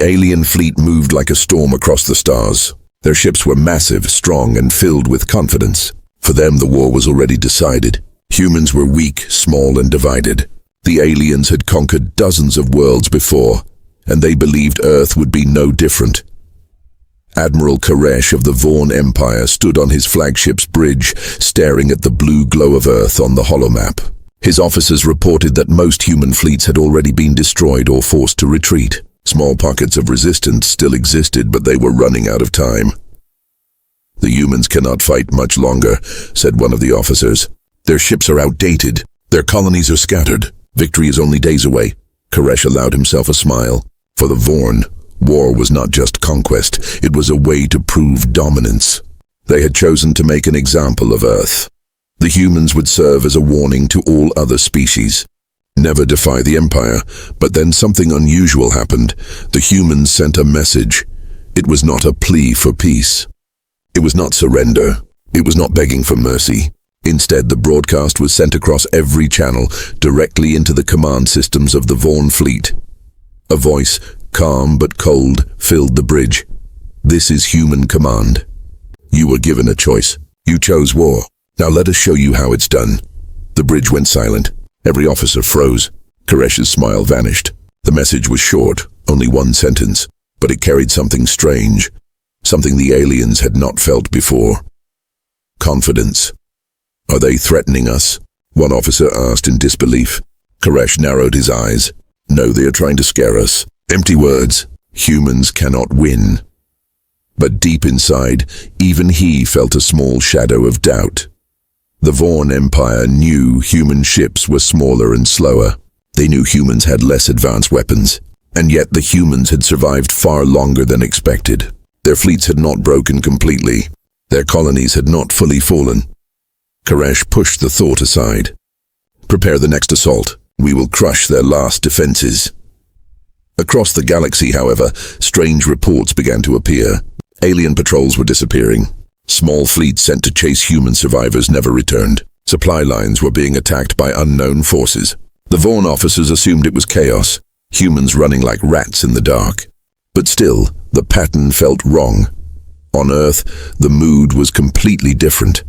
alien fleet moved like a storm across the stars. Their ships were massive, strong, and filled with confidence. For them, the war was already decided. Humans were weak, small, and divided. The aliens had conquered dozens of worlds before, and they believed Earth would be no different. Admiral Koresh of the Vaughn Empire stood on his flagship's bridge, staring at the blue glow of Earth on the holomap. His officers reported that most human fleets had already been destroyed or forced to retreat. Small pockets of resistance still existed, but they were running out of time. "The humans cannot fight much longer," said one of the officers. "Their ships are outdated. Their colonies are scattered. Victory is only days away." Koresh allowed himself a smile. For the Vaughn, war was not just conquest, it was a way to prove dominance. They had chosen to make an example of Earth. The humans would serve as a warning to all other species. Never defy the Empire, but then something unusual happened. The humans sent a message. It was not a plea for peace. It was not surrender. It was not begging for mercy. Instead, the broadcast was sent across every channel, directly into the command systems of the Vaughn fleet. A voice, calm but cold, filled the bridge. "This is human command. You were given a choice. You chose war. Now let us show you how it's done." The bridge went silent. Every officer froze. Koresh's smile vanished. The message was short, only one sentence, but it carried something strange, something the aliens had not felt before. Confidence. "Are they threatening us?" one officer asked in disbelief. Koresh narrowed his eyes. "No, they are trying to scare us. Empty words. Humans cannot win." But deep inside, even he felt a small shadow of doubt. The Vaughn Empire knew human ships were smaller and slower. They knew humans had less advanced weapons, and yet the humans had survived far longer than expected. Their fleets had not broken completely. Their colonies had not fully fallen. Koresh pushed the thought aside. "Prepare the next assault. We will crush their last defenses." Across the galaxy, however, strange reports began to appear. Alien patrols were disappearing. Small fleets sent to chase human survivors never returned. Supply lines were being attacked by unknown forces. The Vaughn officers assumed it was chaos, humans running like rats in the dark. But still, the pattern felt wrong. On Earth, the mood was completely different.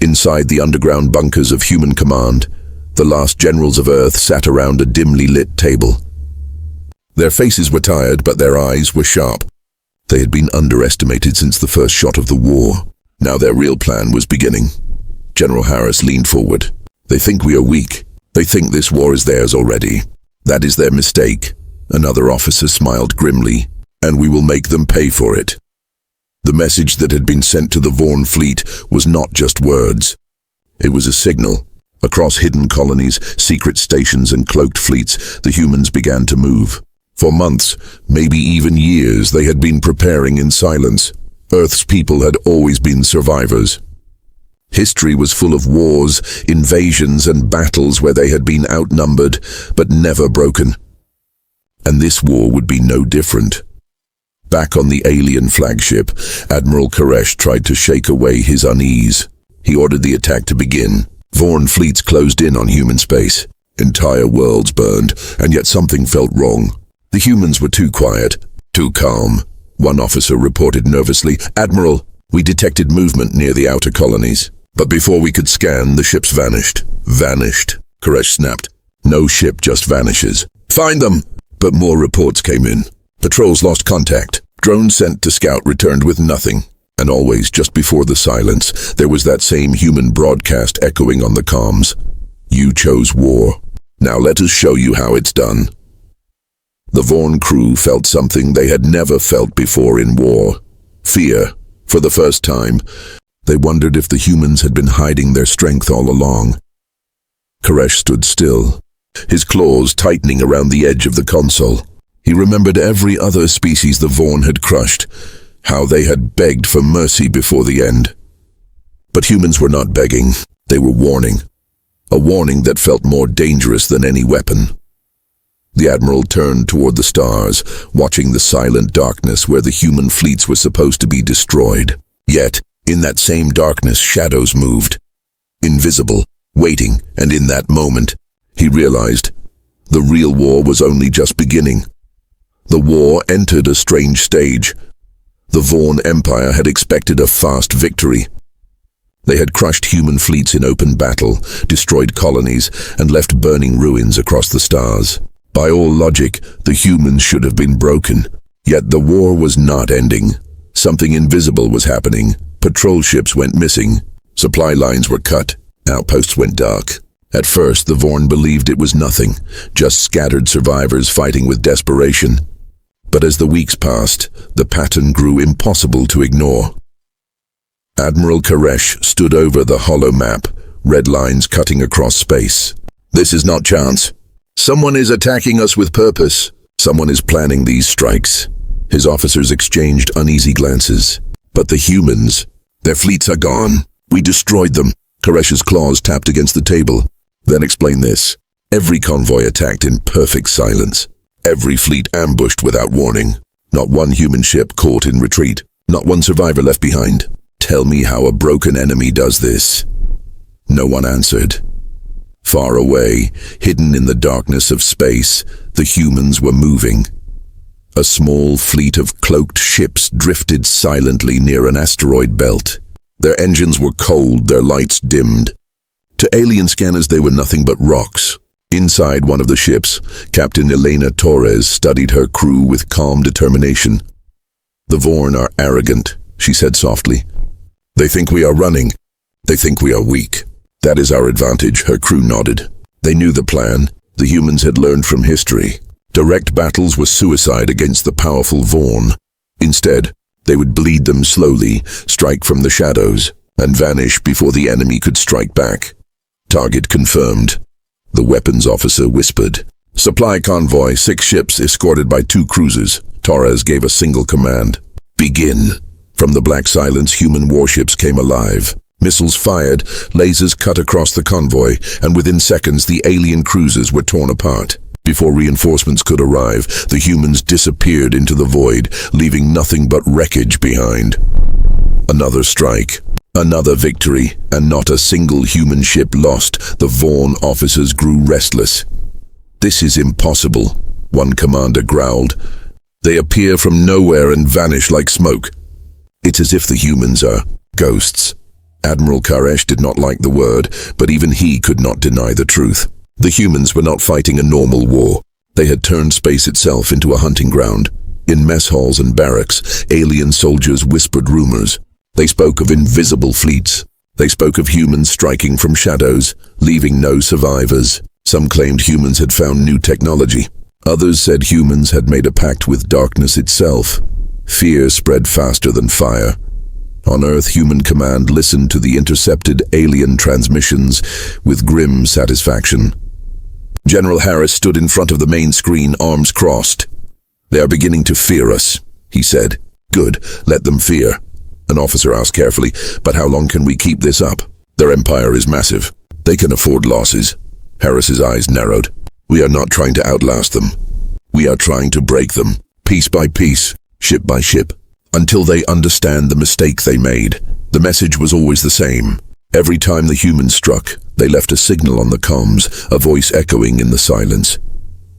Inside the underground bunkers of human command, the last generals of Earth sat around a dimly lit table. Their faces were tired, but their eyes were sharp. They had been underestimated since the first shot of the war. Now their real plan was beginning. General Harris leaned forward. "They think we are weak. They think this war is theirs already. That is their mistake." Another officer smiled grimly. "And we will make them pay for it." The message that had been sent to the Vaughn fleet was not just words. It was a signal. Across hidden colonies, secret stations, and cloaked fleets, the humans began to move. For months, maybe even years, they had been preparing in silence. Earth's people had always been survivors. History was full of wars, invasions, and battles where they had been outnumbered, but never broken. And this war would be no different. Back on the alien flagship, Admiral Koresh tried to shake away his unease. He ordered the attack to begin. Vaughn fleets closed in on human space. Entire worlds burned, and yet something felt wrong. The humans were too quiet, too calm. One officer reported nervously, "Admiral, we detected movement near the outer colonies." But before we could scan, the ships vanished. Vanished, Koresh snapped. "No ship just vanishes. Find them!" But more reports came in. Patrols lost contact. Drones sent to scout returned with nothing. And always, just before the silence, there was that same human broadcast echoing on the comms. "You chose war. Now let us show you how it's done." The Vaughn crew felt something they had never felt before in war. Fear. For the first time, they wondered if the humans had been hiding their strength all along. Koresh stood still, his claws tightening around the edge of the console. He remembered every other species the Vaughn had crushed, how they had begged for mercy before the end. But humans were not begging, they were warning. A warning that felt more dangerous than any weapon. The Admiral turned toward the stars, watching the silent darkness where the human fleets were supposed to be destroyed. Yet, in that same darkness, shadows moved. Invisible, waiting, and in that moment, he realized the real war was only just beginning. The war entered a strange stage. The Vaughn Empire had expected a fast victory. They had crushed human fleets in open battle, destroyed colonies, and left burning ruins across the stars. By all logic, the humans should have been broken. Yet the war was not ending. Something invisible was happening. Patrol ships went missing. Supply lines were cut. Outposts went dark. At first, the Vaughn believed it was nothing, just scattered survivors fighting with desperation. But as the weeks passed, the pattern grew impossible to ignore. Admiral Koresh stood over the hollow map, red lines cutting across space. This is not chance. Someone is attacking us with purpose. Someone is planning these strikes. His officers exchanged uneasy glances. But the humans, their fleets are gone. We destroyed them. Koresh's claws tapped against the table. Then explain this. Every convoy attacked in perfect silence. Every fleet ambushed without warning. Not one human ship caught in retreat. Not one survivor left behind. Tell me how a broken enemy does this. No one answered. Far away, hidden in the darkness of space, the humans were moving. A small fleet of cloaked ships drifted silently near an asteroid belt. Their engines were cold, their lights dimmed. To alien scanners they were nothing but rocks. Inside one of the ships, Captain Elena Torres studied her crew with calm determination. The Vaughn are arrogant, she said softly. They think we are running. They think we are weak. That is our advantage, her crew nodded. They knew the plan. The humans had learned from history. Direct battles were suicide against the powerful Vaughn. Instead, they would bleed them slowly, strike from the shadows, and vanish before the enemy could strike back. Target confirmed. The weapons officer whispered. Supply convoy, 6 ships escorted by 2 cruisers. Torres gave a single command. Begin. From the black silence, human warships came alive. Missiles fired, lasers cut across the convoy, and within seconds the alien cruisers were torn apart. Before reinforcements could arrive, the humans disappeared into the void, leaving nothing but wreckage behind. Another strike. Another victory, and not a single human ship lost. The Vaughn officers grew restless. This is impossible, one commander growled. They appear from nowhere and vanish like smoke. It's as if the humans are ghosts. Admiral Koresh did not like the word, but even he could not deny the truth. The humans were not fighting a normal war. They had turned space itself into a hunting ground. In mess halls and barracks, alien soldiers whispered rumors. They spoke of invisible fleets. They spoke of humans striking from shadows, leaving no survivors. Some claimed humans had found new technology. Others said humans had made a pact with darkness itself. Fear spread faster than fire. On Earth, Human Command listened to the intercepted alien transmissions with grim satisfaction. General Harris stood in front of the main screen, arms crossed. They are beginning to fear us, he said. Good, let them fear. An officer asked carefully, but how long can we keep this up? Their empire is massive. They can afford losses. Harris's eyes narrowed. We are not trying to outlast them. We are trying to break them, piece by piece, ship by ship, until they understand the mistake they made. The message was always the same. Every time the humans struck, they left a signal on the comms, a voice echoing in the silence.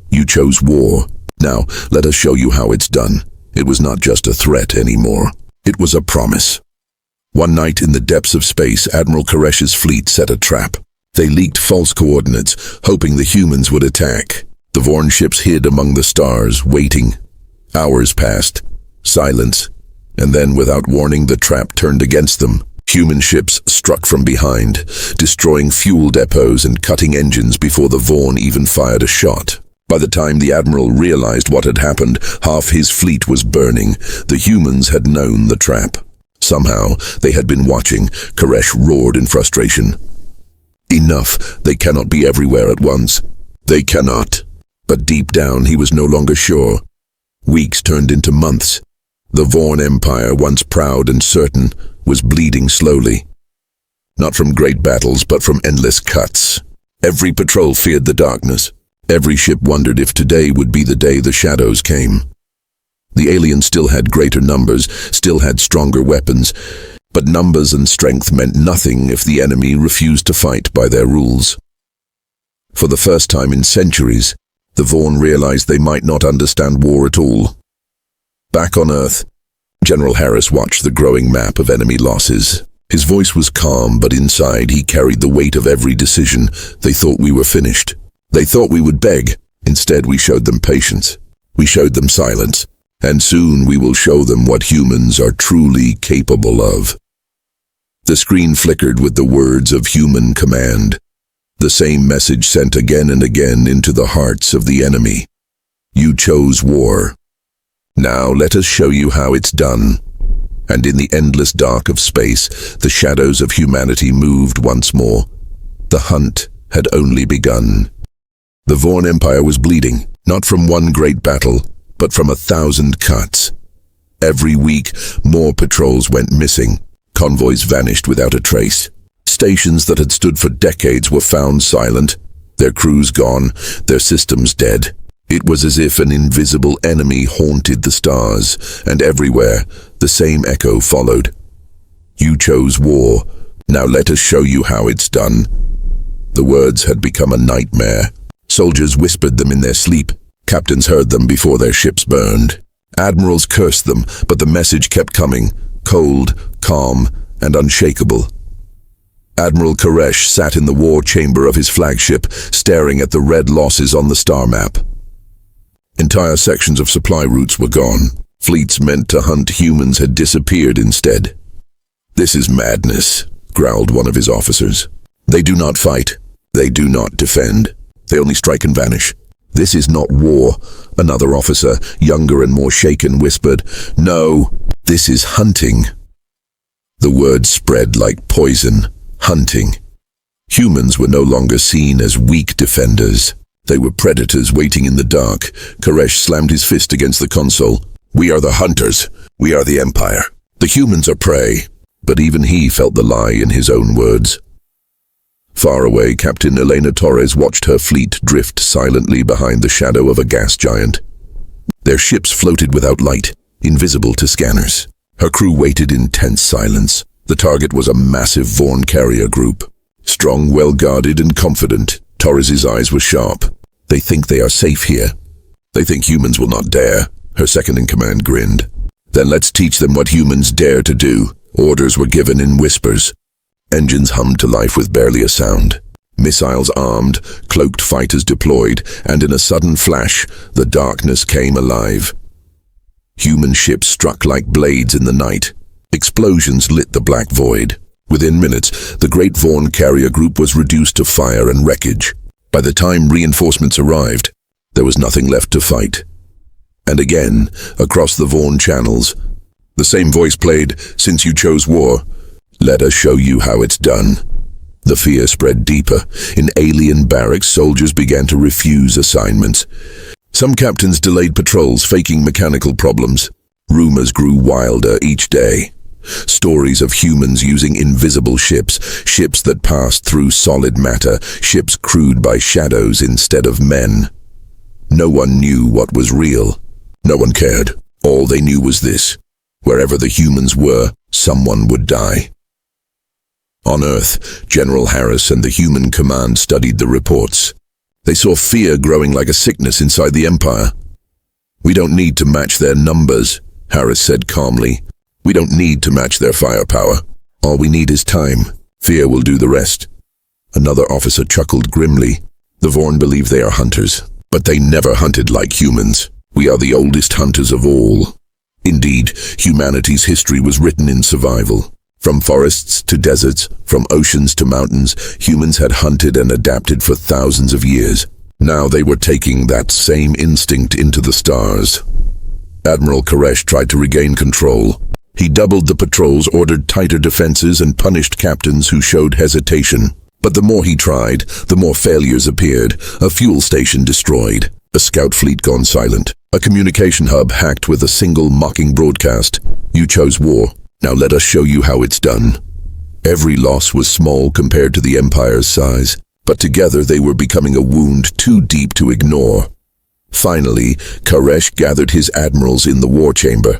You chose war. Now, let us show you how it's done. It was not just a threat anymore. It was a promise. One night in the depths of space, Admiral Koresh's fleet set a trap. They leaked false coordinates, hoping the humans would attack. The Vaughn ships hid among the stars, waiting. Hours passed. Silence. And then, without warning, the trap turned against them. Human ships struck from behind, destroying fuel depots and cutting engines before the Vaughn even fired a shot. By the time the Admiral realized what had happened, half his fleet was burning. The humans had known the trap. Somehow, they had been watching. Koresh roared in frustration. Enough. They cannot be everywhere at once. They cannot. But deep down, he was no longer sure. Weeks turned into months. The Vaughn Empire, once proud and certain, was bleeding slowly. Not from great battles, but from endless cuts. Every patrol feared the darkness. Every ship wondered if today would be the day the shadows came. The aliens still had greater numbers, still had stronger weapons, but numbers and strength meant nothing if the enemy refused to fight by their rules. For the first time in centuries, The Vaughn realized they might not understand war at all. Back on Earth, General Harris watched the growing map of enemy losses. His voice was calm, but inside he carried the weight of every decision. They thought we were finished. They thought we would beg. Instead, we showed them patience. We showed them silence. And soon we will show them what humans are truly capable of. The screen flickered with the words of human command. The same message sent again and again into the hearts of the enemy. You chose war. Now let us show you how it's done. And in the endless dark of space, the shadows of humanity moved once more. The hunt had only begun. The Vaughn Empire was bleeding, not from one great battle, but from 1,000 cuts. Every week, more patrols went missing. Convoys vanished without a trace. Stations that had stood for decades were found silent, their crews gone, their systems dead. It was as if an invisible enemy haunted the stars, and everywhere, the same echo followed. You chose war. Now let us show you how it's done. The words had become a nightmare. Soldiers whispered them in their sleep. Captains heard them before their ships burned. Admirals cursed them, but the message kept coming, cold, calm, and unshakable. Admiral Koresh sat in the war chamber of his flagship, staring at the red losses on the star map. Entire sections of supply routes were gone. Fleets meant to hunt humans had disappeared instead. This is madness, growled one of his officers. They do not fight. They do not defend. They only strike and vanish. This is not war, another officer, younger and more shaken, whispered. No, this is hunting. The word spread like poison. Hunting. Humans were no longer seen as weak defenders. They were predators waiting in the dark. Koresh slammed his fist against the console. We are the hunters. We are the Empire. The humans are prey. But even he felt the lie in his own words. Far away, Captain Elena Torres watched her fleet drift silently behind the shadow of a gas giant. Their ships floated without light, invisible to scanners. Her crew waited in tense silence. The target was a massive Vaughn carrier group. Strong, well-guarded, and confident, Torres's eyes were sharp. They think they are safe here. They think humans will not dare. Her second-in-command grinned. Then let's teach them what humans dare to do. Orders were given in whispers. Engines hummed to life with barely a sound. Missiles armed, cloaked fighters deployed, and in a sudden flash, the darkness came alive. Human ships struck like blades in the night. Explosions lit the black void. Within minutes, the great Vaughn carrier group was reduced to fire and wreckage. By the time reinforcements arrived, there was nothing left to fight. And again, across the Vaughn channels, the same voice played, "Since you chose war, let us show you how it's done." The fear spread deeper. In alien barracks, soldiers began to refuse assignments. Some captains delayed patrols, faking mechanical problems. Rumors grew wilder each day. Stories of humans using invisible ships, ships that passed through solid matter, ships crewed by shadows instead of men. No one knew what was real. No one cared. All they knew was this: wherever the humans were, someone would die. On Earth, General Harris and the human command studied the reports. They saw fear growing like a sickness inside the Empire. "We don't need to match their numbers," Harris said calmly. "We don't need to match their firepower. All we need is time. Fear will do the rest." Another officer chuckled grimly. "The Vaughn believe they are hunters, but they never hunted like humans. We are the oldest hunters of all." Indeed, humanity's history was written in survival. From forests to deserts, from oceans to mountains, humans had hunted and adapted for thousands of years. Now they were taking that same instinct into the stars. Admiral Koresh tried to regain control. He doubled the patrols, ordered tighter defenses, and punished captains who showed hesitation. But the more he tried, the more failures appeared. A fuel station destroyed. A scout fleet gone silent. A communication hub hacked with a single mocking broadcast. "You chose war. Now let us show you how it's done." Every loss was small compared to the Empire's size, but together they were becoming a wound too deep to ignore. Finally, Koresh gathered his admirals in the war chamber.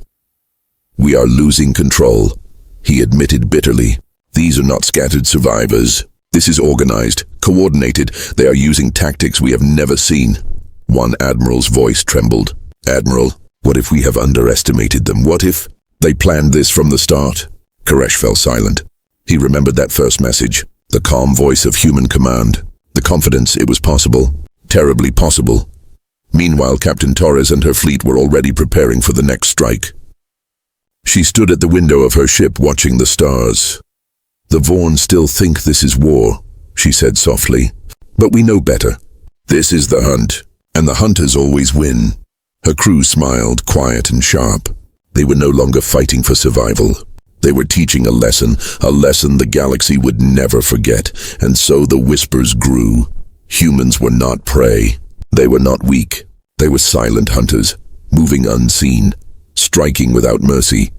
"We are losing control," he admitted bitterly. "These are not scattered survivors. This is organized, coordinated. They are using tactics we have never seen. One admiral's voice trembled. "Admiral, what if we have underestimated them? What if they planned this from the start?" Koresh fell silent. He remembered that first message, the calm voice of human command, the confidence it was possible, terribly possible. Meanwhile, Captain Torres and her fleet were already preparing for the next strike. She stood at the window of her ship watching the stars. "The Vorn still think this is war," she said softly. "But we know better. This is the hunt, and the hunters always win." Her crew smiled, quiet and sharp. They were no longer fighting for survival. They were teaching a lesson the galaxy would never forget, and so the whispers grew. Humans were not prey. They were not weak. They were silent hunters, moving unseen, striking without mercy.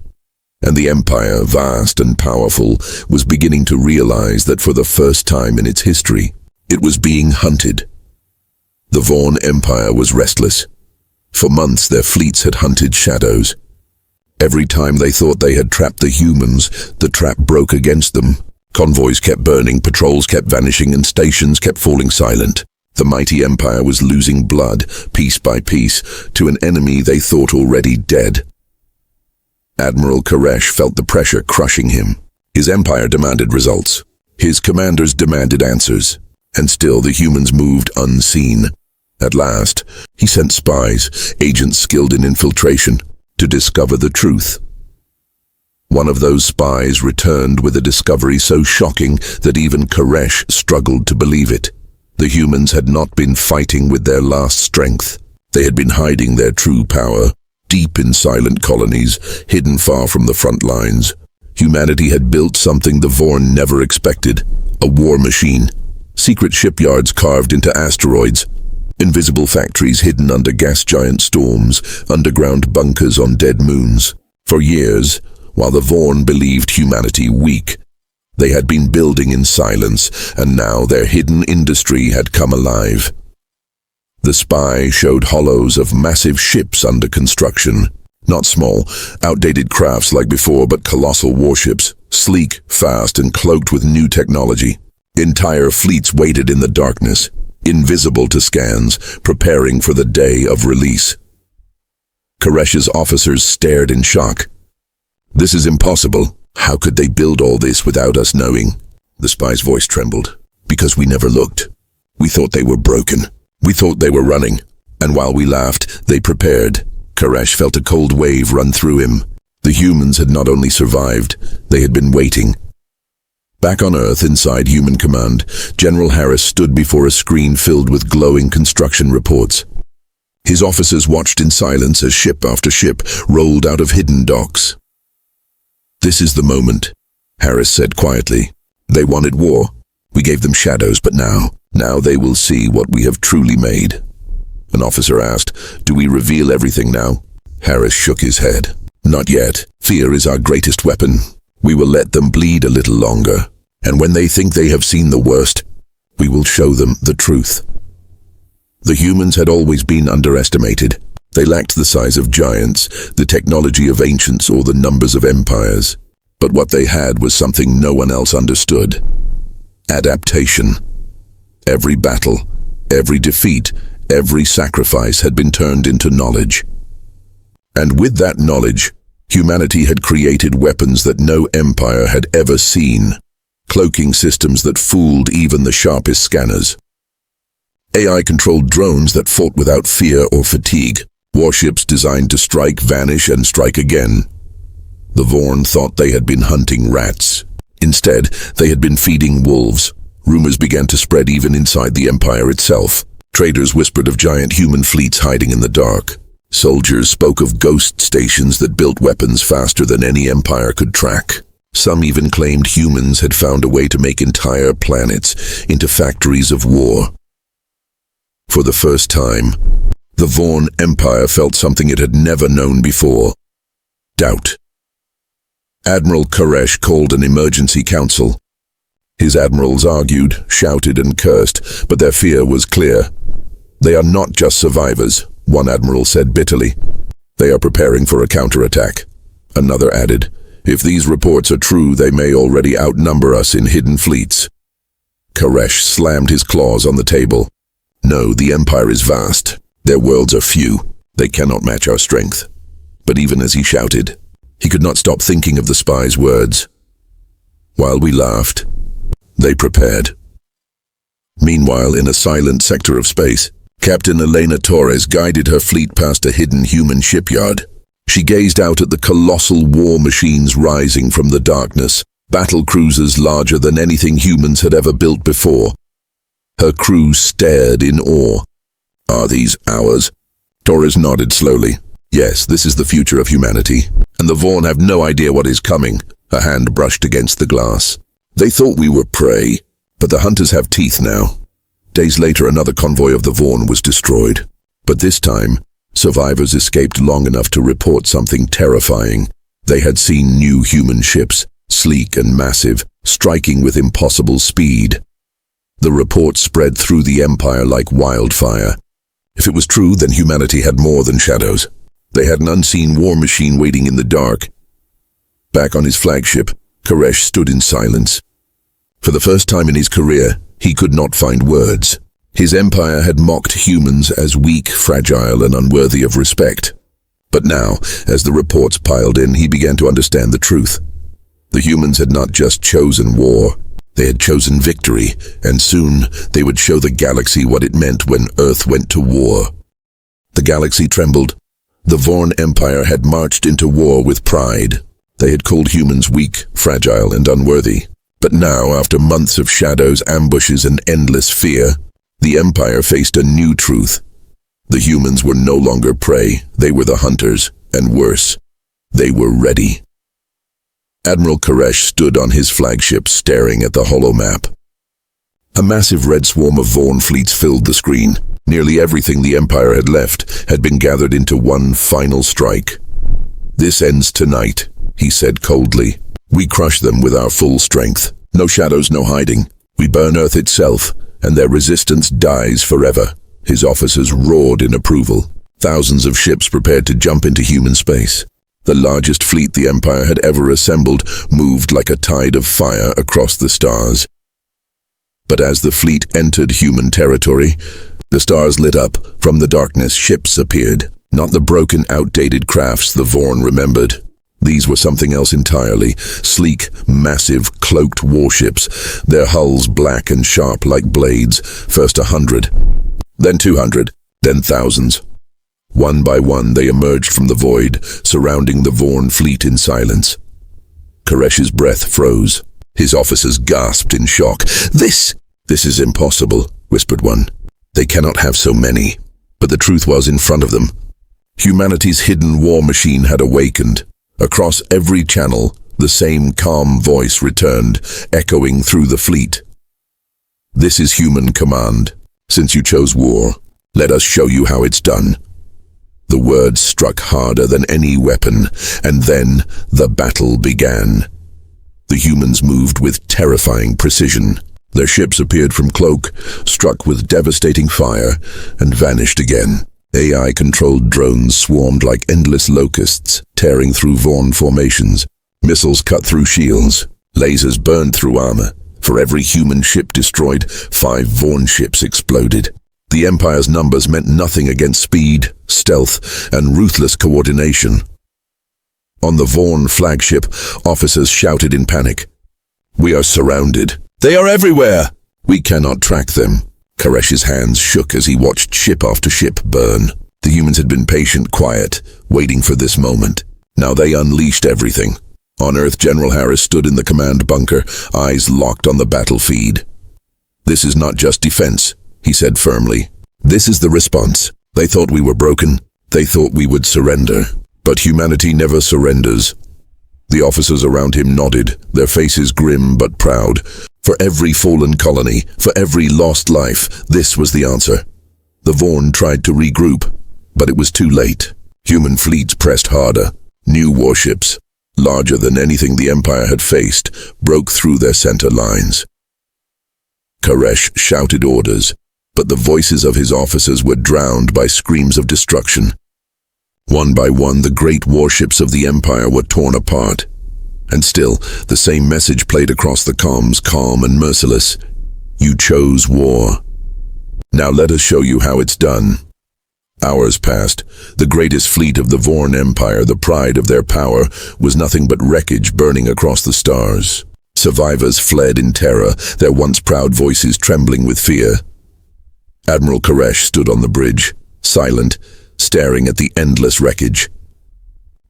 And the Empire, vast and powerful, was beginning to realize that for the first time in its history, it was being hunted. The Vorn Empire was restless. For months their fleets had hunted shadows. Every time they thought they had trapped the humans, the trap broke against them. Convoys kept burning, patrols kept vanishing, and stations kept falling silent. The mighty empire was losing blood, piece by piece, to an enemy they thought already dead. Admiral Koresh felt the pressure crushing him. His empire demanded results. His commanders demanded answers. And still the humans moved unseen. At last, he sent spies, agents skilled in infiltration, to discover the truth. One of those spies returned with a discovery so shocking that even Koresh struggled to believe it. The humans had not been fighting with their last strength. They had been hiding their true power, deep in silent colonies, hidden far from the front lines. Humanity had built something the Vorn never expected, a war machine. Secret shipyards carved into asteroids, invisible factories hidden under gas giant storms, underground bunkers on dead moons. For years, while the Vorn believed humanity weak, they had been building in silence, and now their hidden industry had come alive. The spy showed hollows of massive ships under construction. Not small, outdated crafts like before, but colossal warships, sleek, fast, and cloaked with new technology. Entire fleets waited in the darkness, invisible to scans, preparing for the day of release. Koresh's officers stared in shock. "This is impossible. How could they build all this without us knowing?" The spy's voice trembled. "Because we never looked. We thought they were broken. We thought they were running. And while we laughed, they prepared." Koresh felt a cold wave run through him. The humans had not only survived, they had been waiting. Back on Earth, inside Human Command, General Harris stood before a screen filled with glowing construction reports. His officers watched in silence as ship after ship rolled out of hidden docks. "This is the moment," Harris said quietly. "They wanted war. We gave them shadows, but now they will see what we have truly made." An officer asked, "Do we reveal everything now?" Harris shook his head. "Not yet. Fear is our greatest weapon. We will let them bleed a little longer. And when they think they have seen the worst, we will show them the truth." The humans had always been underestimated. They lacked the size of giants, the technology of ancients, or the numbers of empires. But what they had was something no one else understood. Adaptation. Every battle, every defeat, every sacrifice had been turned into knowledge. And with that knowledge, humanity had created weapons that no empire had ever seen. Cloaking systems that fooled even the sharpest scanners. AI-controlled drones that fought without fear or fatigue. Warships designed to strike, vanish, and strike again. The Vorn thought they had been hunting rats. Instead, they had been feeding wolves. Rumors began to spread even inside the Empire itself. Traders whispered of giant human fleets hiding in the dark. Soldiers spoke of ghost stations that built weapons faster than any empire could track. Some even claimed humans had found a way to make entire planets into factories of war. For the first time, the Vorn Empire felt something it had never known before: doubt. Admiral Koresh called an emergency council. His admirals argued, shouted, and cursed, but their fear was clear. "They are not just survivors," one admiral said bitterly. "They are preparing for a counterattack." Another added, "If these reports are true, they may already outnumber us in hidden fleets." Koresh slammed his claws on the table. "No, the Empire is vast. Their worlds are few. They cannot match our strength. But even as he shouted, he could not stop thinking of the spy's words. While we laughed, they prepared. Meanwhile, in a silent sector of space, Captain Elena Torres guided her fleet past a hidden human shipyard. She gazed out at the colossal war machines rising from the darkness, battle cruisers larger than anything humans had ever built before. Her crew stared in awe. Are these ours? Torres nodded slowly. Yes, this is the future of humanity, and the Vaughn have no idea what is coming. Her hand brushed against the glass. They thought we were prey, but the hunters have teeth now. Days later, another convoy of the Vaughn was destroyed. But this time, survivors escaped long enough to report something terrifying. They had seen new human ships, sleek and massive, striking with impossible speed. The report spread through the Empire like wildfire. If it was true, then humanity had more than shadows. They had an unseen war machine waiting in the dark. Back on his flagship, Koresh stood in silence. For the first time in his career, he could not find words. His empire had mocked humans as weak, fragile, and unworthy of respect. But now, as the reports piled in, he began to understand the truth. The humans had not just chosen war. They had chosen victory, and soon they would show the galaxy what it meant when Earth went to war. The galaxy trembled. The Vaughn Empire had marched into war with pride. They had called humans weak, fragile, and unworthy. But now, after months of shadows, ambushes, and endless fear, the Empire faced a new truth. The humans were no longer prey. They were the hunters, and worse, they were ready. Admiral Koresh stood on his flagship, staring at the holo map. A massive red swarm of Vaughn fleets filled the screen. Nearly everything the Empire had left had been gathered into one final strike. "This ends tonight," he said coldly. "We crush them with our full strength. No shadows, no hiding. We burn Earth itself, and their resistance dies forever." His officers roared in approval. Thousands of ships prepared to jump into human space. The largest fleet the Empire had ever assembled moved like a tide of fire across the stars. But as the fleet entered human territory, the stars lit up. From the darkness, ships appeared. Not the broken, outdated crafts the Vaughn remembered. These were something else entirely. Sleek, massive, cloaked warships, their hulls black and sharp like blades. First 100, then 200, then thousands. One by one, they emerged from the void, surrounding the Vaughn fleet in silence. Koresh's breath froze. His officers gasped in shock. This is impossible," whispered one. "They cannot have so many." But the truth was in front of them. Humanity's hidden war machine had awakened. Across every channel, the same calm voice returned, echoing through the fleet. "This is human command. Since you chose war, let us show you how it's done." The words struck harder than any weapon, and then the battle began. The humans moved with terrifying precision. Their ships appeared from cloak, struck with devastating fire, and vanished again. AI-controlled drones swarmed like endless locusts, tearing through Vaughn formations. Missiles cut through shields. Lasers burned through armor. For every human ship destroyed, 5 Vaughn ships exploded. The Empire's numbers meant nothing against speed, stealth, and ruthless coordination. On the Vaughn flagship, officers shouted in panic. "We are surrounded. They are everywhere! We cannot track them." Koresh's hands shook as he watched ship after ship burn. The humans had been patient, quiet, waiting for this moment. Now they unleashed everything. On Earth, General Harris stood in the command bunker, eyes locked on the battle feed. "This is not just defense," he said firmly. "This is the response. They thought we were broken. They thought we would surrender. But humanity never surrenders." The officers around him nodded, their faces grim but proud. For every fallen colony, for every lost life, this was the answer. The Vaughn tried to regroup, but it was too late. Human fleets pressed harder. New warships, larger than anything the Empire had faced, broke through their center lines. Koresh shouted orders, but the voices of his officers were drowned by screams of destruction. One by one, the great warships of the Empire were torn apart. And still, the same message played across the comms, calm and merciless. "You chose war. Now let us show you how it's done." Hours passed. The greatest fleet of the Vorn Empire, the pride of their power, was nothing but wreckage burning across the stars. Survivors fled in terror, their once proud voices trembling with fear. Admiral Koresh stood on the bridge, silent, staring at the endless wreckage.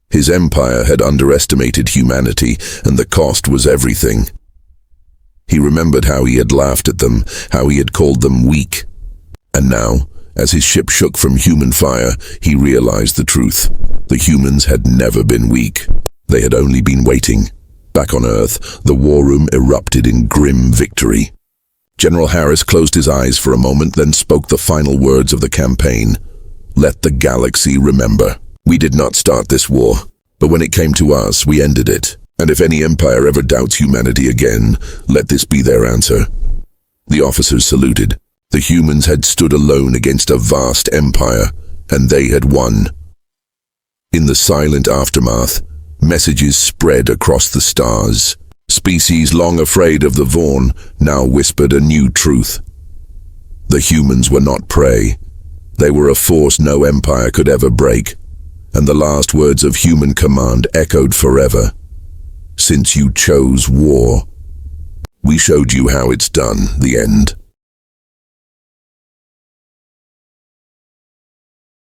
His empire had underestimated humanity, and the cost was everything. He remembered how he had laughed at them, how he had called them weak. And now, as his ship shook from human fire, he realized the truth. The humans had never been weak. They had only been waiting. Back on Earth, the war room erupted in grim victory. General Harris closed his eyes for a moment, then spoke the final words of the campaign. Let the galaxy remember. We did not start this war, but when it came to us, we ended it. And if any empire ever doubts humanity again, let this be their answer. The officers saluted. The humans had stood alone against a vast empire, and they had won. In the silent aftermath, messages spread across the stars. Species long afraid of the Vorn now whispered a new truth. The humans were not prey. They were a force no empire could ever break, and the last words of human command echoed forever. Since you chose war, we showed you how it's done. The end.